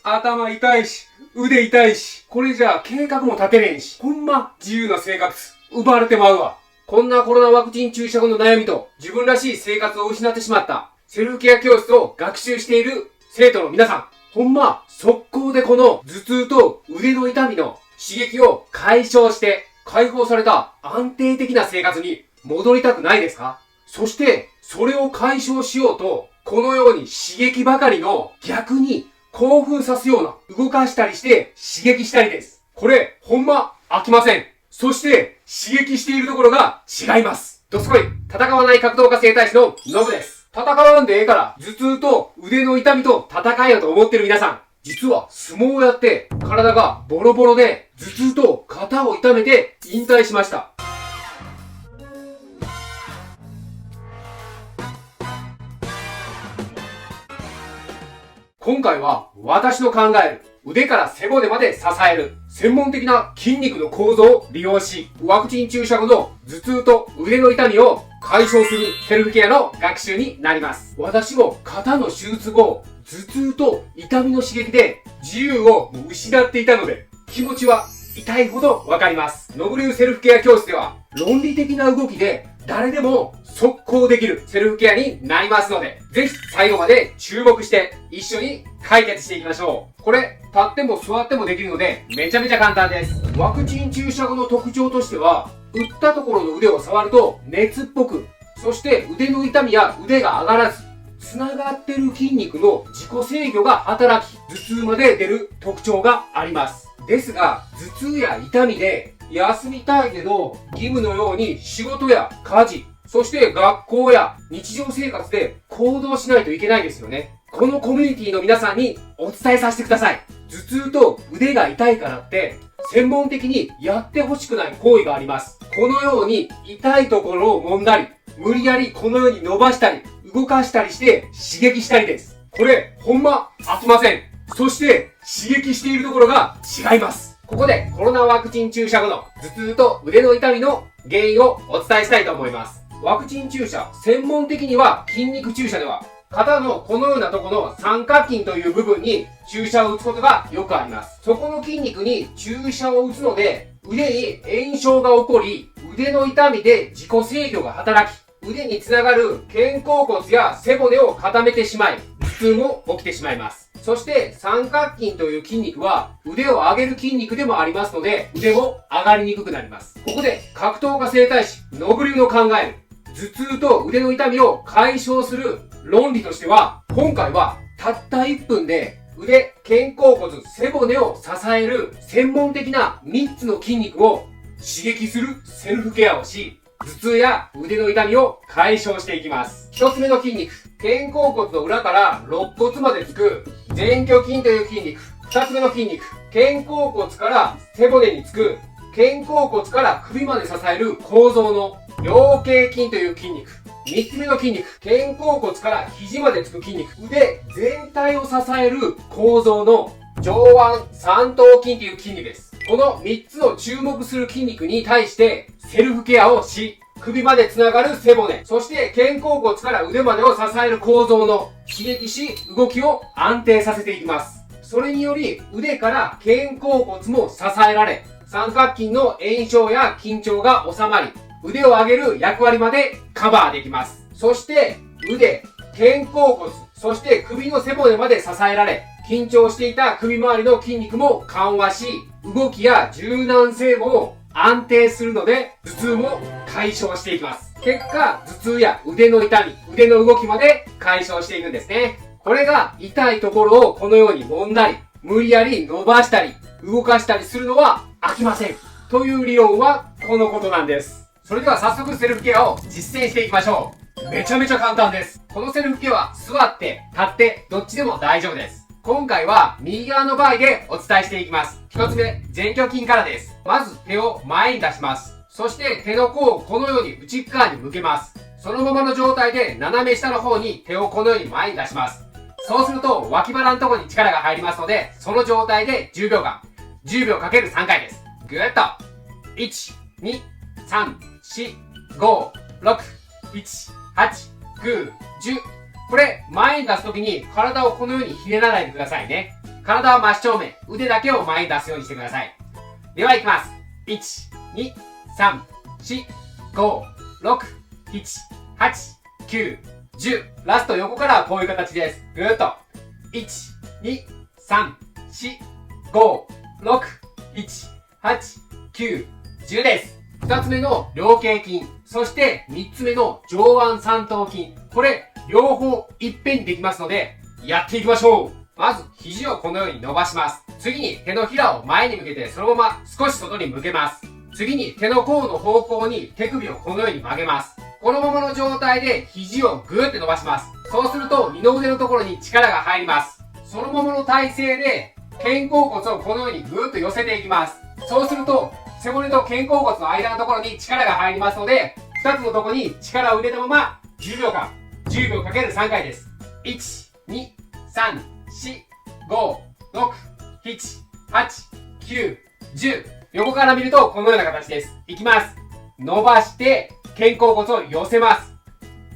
頭痛いし、腕痛いし、これじゃあ計画も立てれんし、ほんま自由な生活、奪われてまうわ。こんなコロナワクチン注射後の悩みと、自分らしい生活を失ってしまった、セルフケア教室を学習している生徒の皆さん、ほんま、速攻でこの頭痛と腕の痛みの刺激を解消して、解放された安定的な生活に戻りたくないですか？そして、それを解消しようと、このように刺激ばかりの逆に興奮さすような動かしたりして刺激したりです。これ、ほんま飽きません。そして、刺激しているところが違います。どすこい、戦わない格闘家整体師のノブです。戦わんでええから、頭痛と腕の痛みと戦えよと思ってる皆さん。実は相撲をやって体がボロボロで頭痛と肩を痛めて引退しました。今回は私の考える腕から背骨まで支える専門的な筋肉の構造を利用し、ワクチン注射後の頭痛と腕の痛みを解消するセルフケアの学習になります。私も肩の手術後、頭痛と痛みの刺激で自由を失っていたので、気持ちは痛いほどわかります。ノブ流セルフケア教室では論理的な動きで誰でも速攻できるセルフケアになりますので、ぜひ最後まで注目して一緒に解決していきましょう。これ、立っても座ってもできるので、めちゃめちゃ簡単です。ワクチン注射後の特徴としては、打ったところの腕を触ると熱っぽく、そして腕の痛みや腕が上がらず、繋がってる筋肉の自己制御が働き、頭痛まで出る特徴があります。ですが、頭痛や痛みで休みたいけど、義務のように仕事や家事、そして学校や日常生活で行動しないといけないですよね。このコミュニティの皆さんにお伝えさせてください。頭痛と腕が痛いからって、専門的にやってほしくない行為があります。このように痛いところを揉んだり、無理やりこのように伸ばしたり、動かしたりして刺激したりです。これ、ほんま飽きません。そして、刺激しているところが違います。ここでコロナワクチン注射後の頭痛と腕の痛みの原因をお伝えしたいと思います。ワクチン注射、専門的には筋肉注射では、肩のこのようなところの三角筋という部分に注射を打つことがよくあります。そこの筋肉に注射を打つので、腕に炎症が起こり、腕の痛みで自己制御が働き、腕につながる肩甲骨や背骨を固めてしまい、頭痛も起きてしまいます。そして三角筋という筋肉は腕を上げる筋肉でもありますので、腕も上がりにくくなります。ここで格闘家整体師ノブ流の考える頭痛と腕の痛みを解消する論理としては、今回はたった1分で腕、肩甲骨、背骨を支える専門的な3つの筋肉を刺激するセルフケアをし、頭痛や腕の痛みを解消していきます。1つ目の筋肉、肩甲骨の裏から肋骨までつく前鋸筋という筋肉。2つ目の筋肉、肩甲骨から背骨につく肩甲骨から首まで支える構造の菱形筋という筋肉。3つ目の筋肉、肩甲骨から肘までつく筋肉。腕全体を支える構造の上腕三頭筋という筋肉です。この3つを注目する筋肉に対してセルフケアをし、首までつながる背骨、そして肩甲骨から腕までを支える構造の刺激し、動きを安定させていきます。それにより腕から肩甲骨も支えられ、三角筋の炎症や緊張が収まり、腕を上げる役割までカバーできます。そして腕、肩甲骨、そして首の背骨まで支えられ、緊張していた首周りの筋肉も緩和し、動きや柔軟性も安定するので、頭痛も解消していきます。結果、頭痛や腕の痛み、腕の動きまで解消していくんですね。これが痛いところをこのように揉んだり、無理やり伸ばしたり、動かしたりするのは飽きません。という理論はこのことなんです。それでは早速セルフケアを実践していきましょう。めちゃめちゃ簡単です。このセルフケアは座って、立って、どっちでも大丈夫です。今回は右側の場合でお伝えしていきます。一つ目、前鋸筋からです。まず手を前に出します。そして手の甲をこのように内側に向けます。そのままの状態で斜め下の方に手をこのように前に出します。そうすると脇腹のところに力が入りますので、その状態で10秒間。10秒かける3回です。ぐーっと。1、2、3、4、5、6、7、8、9、10。これ、前に出すときに体をこのようにひねらないでくださいね。体は真正面、腕だけを前に出すようにしてください。では行きます。1、2、3、4、5、6、7、8、9、10。ラスト横からはこういう形です。ぐーっと。1、2、3、4、5、6、7、8、9、10です。2つ目の菱形筋、そして3つ目の上腕三頭筋。これ、両方いっぺんにできますので、やっていきましょう。まず、肘をこのように伸ばします。次に手のひらを前に向けてそのまま少し外に向けます。次に手の甲の方向に手首をこのように曲げます。このままの状態で肘をぐーって伸ばします。そうすると二の腕のところに力が入ります。そのままの体勢で肩甲骨をこのようにぐーっと寄せていきます。そうすると背骨と肩甲骨の間のところに力が入りますので、2つのところに力を入れたまま10秒間、10秒かける3回です。1、2、3、4、5、6、7、8、9、10。横から見るとこのような形です。いきます。伸ばして肩甲骨を寄せます。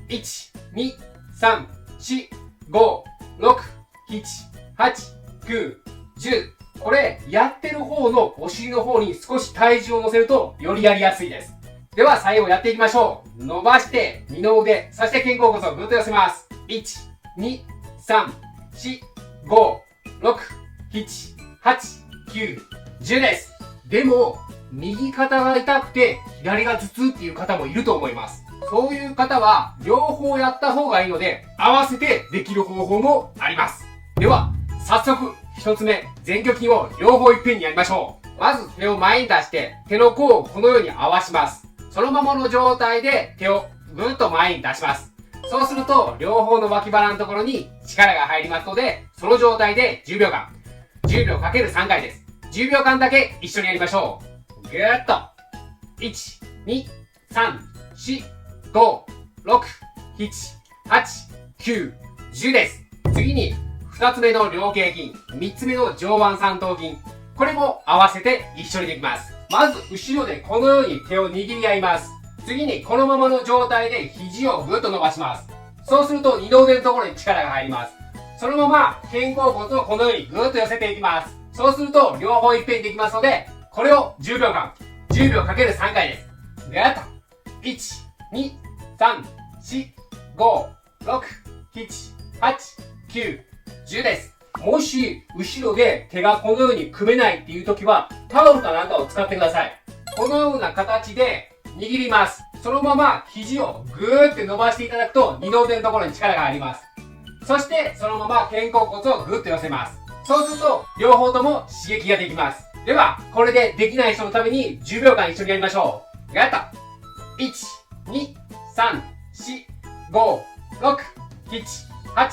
1、2、3、4、5、6、7、8、9、10。これ、やってる方のお尻の方に少し体重を乗せるとよりやりやすいです。では最後やっていきましょう。伸ばして二の腕、そして肩甲骨をぐっと寄せます。1、2、3、4、5、6、7、8、9、10です。でも、右肩が痛くて左が頭痛っていう方もいると思います。そういう方は両方やった方がいいので、合わせてできる方法もあります。では、早速、一つ目、前鋸筋を両方いっぺんにやりましょう。まず手を前に出して手の甲をこのように合わします。そのままの状態で手をぐーっと前に出します。そうすると両方の脇腹のところに力が入りますので、その状態で10秒間。10秒かける3回です。10秒間だけ一緒にやりましょう。ぐーっと。1、2、3、4、5、6、7、8、9、10です。次に、2つ目の菱形筋、3つ目の上腕三頭筋。これも合わせて一緒にできます。まず、後ろでこのように手を握り合います。次に、このままの状態で肘をぐっと伸ばします。そうすると、二の腕のところに力が入ります。そのまま、肩甲骨をこのようにぐっと寄せていきます。そうすると、両方いっぺんにできますので、これを10秒間、10秒かける3回です。ぐーっと。1、2、3、4、5、6、7、8、9、10です。もし、後ろで手がこのように組めないっていう時は、タオルかなんかを使ってください。このような形で握ります。そのまま肘をぐーって伸ばしていただくと、二の腕のところに力が入ります。そして、そのまま肩甲骨をぐーっと寄せます。そうすると、両方とも刺激ができます。では、これでできない人のために10秒間一緒にやりましょう。やった。1、2、3、4、5、6、7、8、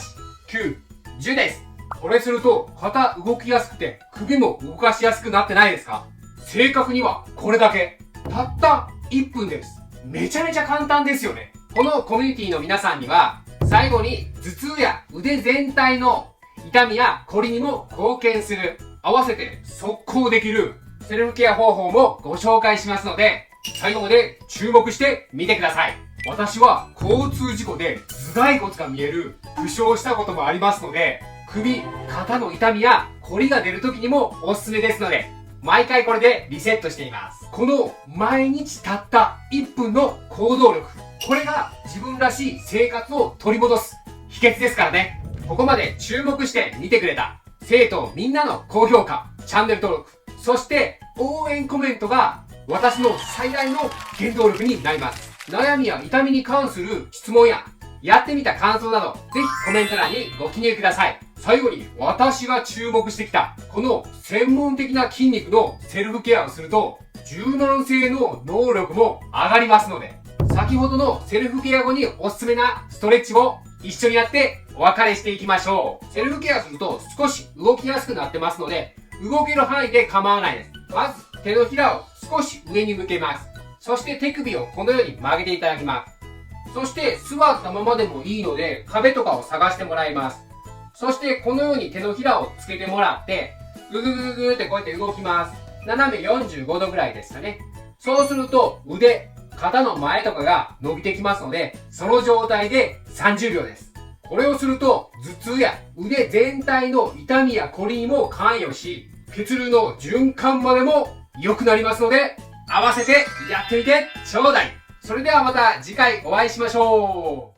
9、10です。これすると、肩動きやすくて、首も動かしやすくなってないですか？正確にはこれだけ。たった1分です。めちゃめちゃ簡単ですよね。このコミュニティの皆さんには、最後に頭痛や腕全体の痛みや凝りにも貢献する、合わせて速攻できるセルフケア方法もご紹介しますので、最後まで注目してみてください。私は交通事故で頭蓋骨が見える負傷したこともありますので、首、肩の痛みや凝りが出る時にもおすすめですので、毎回これでリセットしています。この毎日たった1分の行動力、これが自分らしい生活を取り戻す秘訣ですからね。ここまで注目して見てくれた生徒みんなの高評価、チャンネル登録、そして応援コメントが私の最大の原動力になります。悩みや痛みに関する質問ややってみた感想など、ぜひコメント欄にご記入ください。最後に私が注目してきたこの専門的な筋肉のセルフケアをすると柔軟性の能力も上がりますので、先ほどのセルフケア後におすすめなストレッチを一緒にやってお別れしていきましょう。セルフケアすると少し動きやすくなってますので、動ける範囲で構わないです。まず手のひらを少し上に向けます。そして手首をこのように曲げていただきます。そして座ったままでもいいので壁とかを探してもらいます。そしてこのように手のひらをつけてもらって、ぐぐぐぐってこうやって動きます。斜め45度ぐらいですかね。そうすると腕、肩の前とかが伸びてきますので、その状態で30秒です。これをすると頭痛や腕全体の痛みやこりにも関与し、血流の循環までも良くなりますので、合わせてやってみてちょうだい。それではまた次回お会いしましょう。